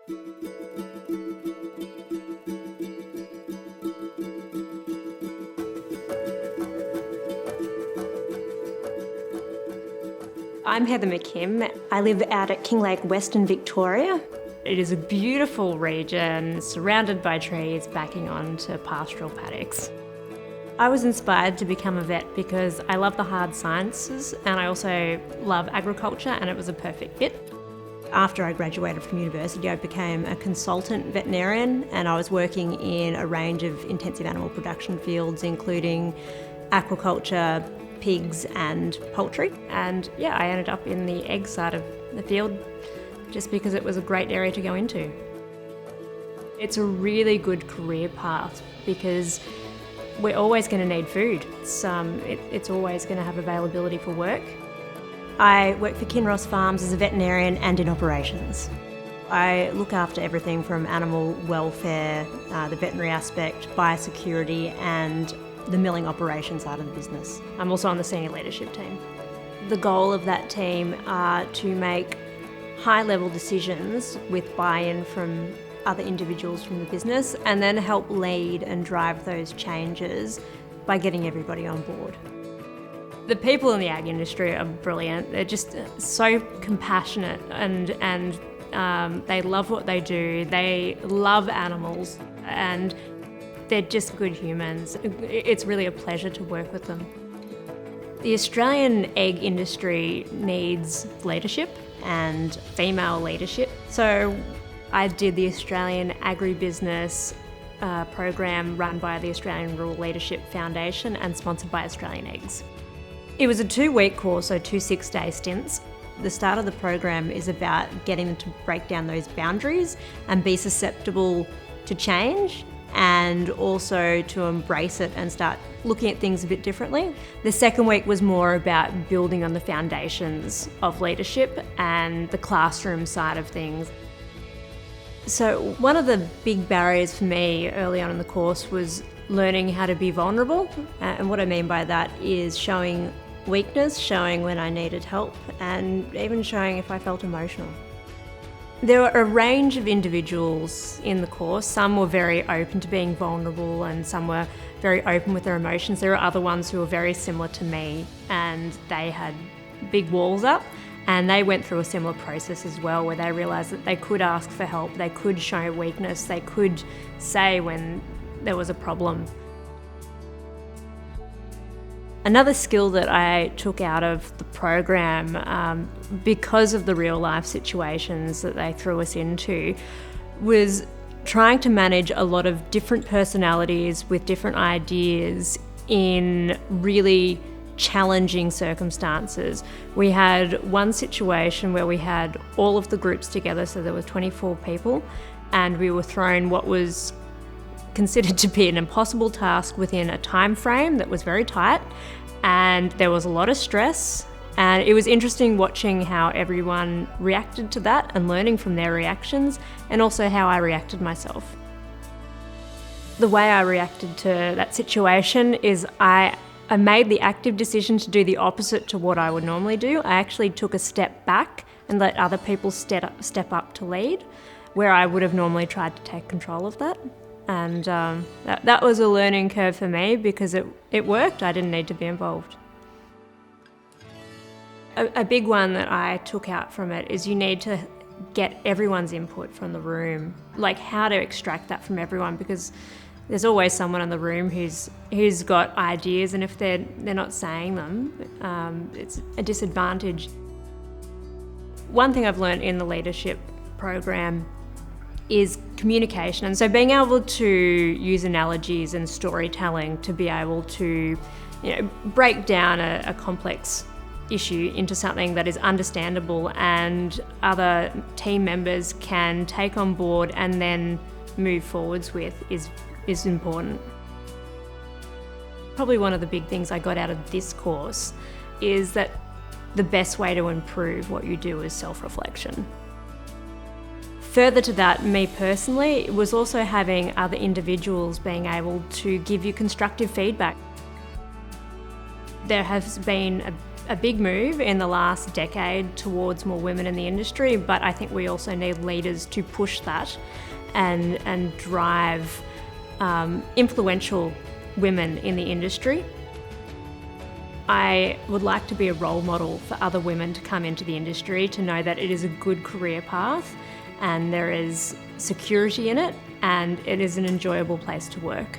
I'm Heather McKim. I live out at Kinglake, Western Victoria. It is a beautiful region, surrounded by trees, backing onto pastoral paddocks. I was inspired to become a vet because I love the hard sciences and I also love agriculture, and it was a perfect fit. After I graduated from university, I became a consultant veterinarian, and I was working in a range of intensive animal production fields, including aquaculture, pigs and poultry. And yeah, I ended up in the egg side of the field just because it was a great area to go into. It's a really good career path because we're always going to need food. It's always going to have availability for work. I work for Kinross Farms as a veterinarian and in operations. I look after everything from animal welfare, the veterinary aspect, biosecurity and the milling operations side of the business. I'm also on the senior leadership team. The goal of that team are to make high-level decisions with buy-in from other individuals from the business, and then help lead and drive those changes by getting everybody on board. The people in the ag industry are brilliant. They're just so compassionate and they love what they do. They love animals and they're just good humans. It's really a pleasure to work with them. The Australian egg industry needs leadership and female leadership. So I did the Australian Agribusiness program run by the Australian Rural Leadership Foundation and sponsored by Australian Eggs. It was a 2-week course, so 2 6-day stints. The start of the program is about getting them to break down those boundaries and be susceptible to change, and also to embrace it and start looking at things a bit differently. The second week was more about building on the foundations of leadership and the classroom side of things. So one of the big barriers for me early on in the course was learning how to be vulnerable. And what I mean by that is showing weakness, showing when I needed help, and even showing if I felt emotional. There were a range of individuals in the course. Some were very open to being vulnerable and some were very open with their emotions. There were other ones who were very similar to me and they had big walls up, and they went through a similar process as well, where they realised that they could ask for help, they could show weakness, they could say when there was a problem. Another skill that I took out of the program, because of the real life situations that they threw us into, was trying to manage a lot of different personalities with different ideas in really challenging circumstances. We had one situation where we had all of the groups together, so there were 24 people, and we were thrown what was considered to be an impossible task within a time frame that was very tight, and there was a lot of stress, and it was interesting watching how everyone reacted to that and learning from their reactions, and also how I reacted myself. The way I reacted to that situation is I made the active decision to do the opposite to what I would normally do. I actually took a step back and let other people step up to lead, where I would have normally tried to take control of that. And that was a learning curve for me because it worked. I didn't need to be involved. A big one that I took out from it is you need to get everyone's input from the room, like how to extract that from everyone, because there's always someone in the room who's got ideas, and if they're not saying them, it's a disadvantage. One thing I've learned in the leadership program is communication, and so being able to use analogies and storytelling to be able to, break down a complex issue into something that is understandable and other team members can take on board and then move forwards with is important. Probably one of the big things I got out of this course is that the best way to improve what you do is self-reflection. Further to that, me personally, it was also having other individuals being able to give you constructive feedback. There has been a big move in the last decade towards more women in the industry, but I think we also need leaders to push that and drive influential women in the industry. I would like to be a role model for other women to come into the industry, to know that it is a good career path and there is security in it and it is an enjoyable place to work.